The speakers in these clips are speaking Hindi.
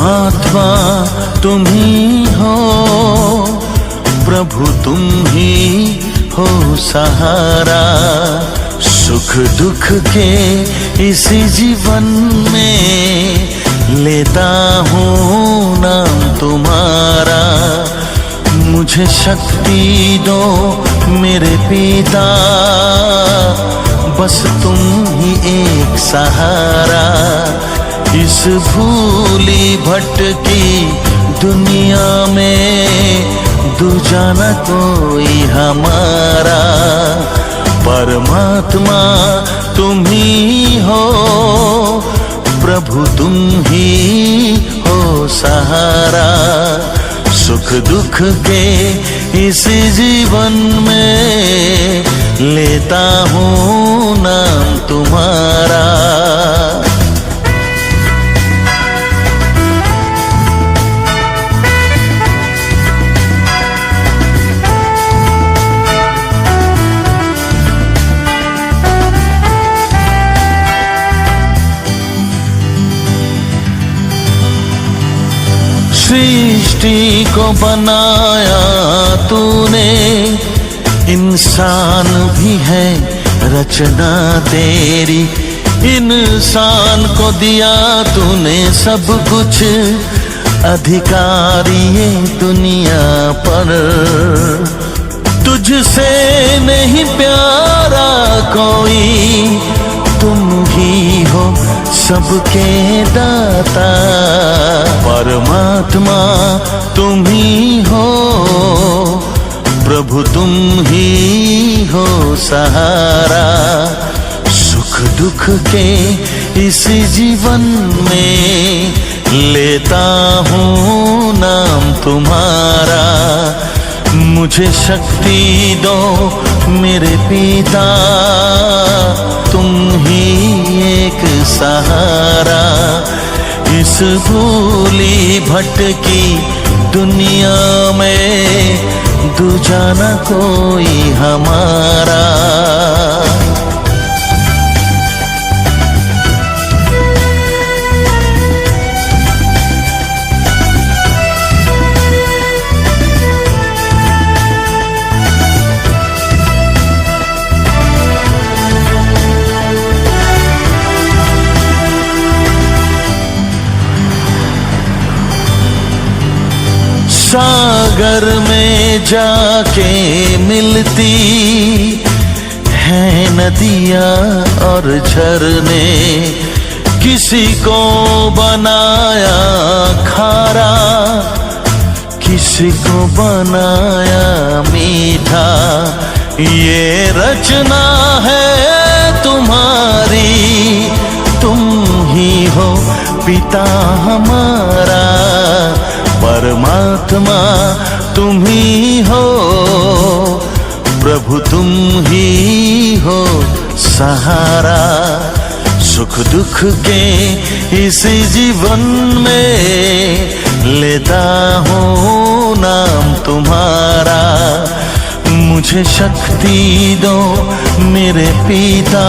परमात्मा तुम ही हो, प्रभु तुम ही हो सहारा। सुख दुख के इस जीवन में लेता हूँ नाम तुम्हारा। मुझे शक्ति दो मेरे पिता, बस तुम ही एक सहारा। इस भूली भटकी दुनिया में दूजा न कोई हमारा। परमात्मा तुम ही हो, प्रभु तुम ही हो सहारा। सुख दुख के इस जीवन में लेता हूँ नाम तुम्हारा। सृष्टि को बनाया तूने, इंसान भी है रचना तेरी। इंसान को दिया तूने सब कुछ, अधिकारी ये दुनिया पर। तुझसे नहीं प्यारा कोई, तुम ही हो सबके दाता। परमात्मा तुम ही हो, प्रभु तुम ही हो सहारा। सुख दुख के इस जीवन में लेता हूँ नाम तुम्हारा। मुझे शक्ति दो मेरे पिता, तुम ही एक सहारा। इस भूली भटकी दुनिया में दूजा न कोई हमारा। सागर में जाके मिलती है नदियाँ और झरने। किसी को बनाया खारा, किसी को बनाया मीठा। ये रचना है तुम्हारी, तुम ही हो पिता हमारा। परमात्मा तुम ही हो, प्रभु तुम ही हो सहारा। सुख दुख के इस जीवन में लेता हूँ नाम तुम्हारा। मुझे शक्ति दो मेरे पिता,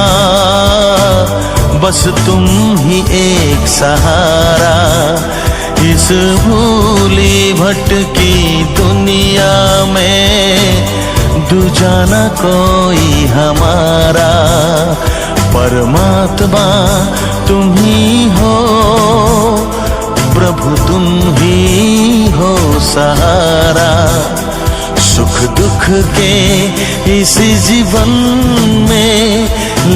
बस तुम ही एक सहारा। इस भूली भटकी दुनिया में दूजा न कोई हमारा। परमात्मा तुम ही हो, प्रभु तुम ही हो सहारा। सुख दुख के इस जीवन में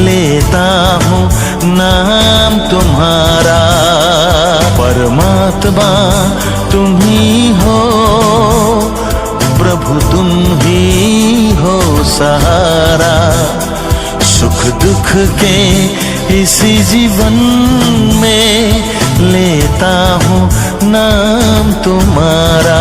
लेता हूँ नाम तुम्हारा। परमात्मा तुम ही हो, प्रभु तुम ही हो सहारा। सुख दुख के इसी जीवन में लेता हूँ नाम तुम्हारा।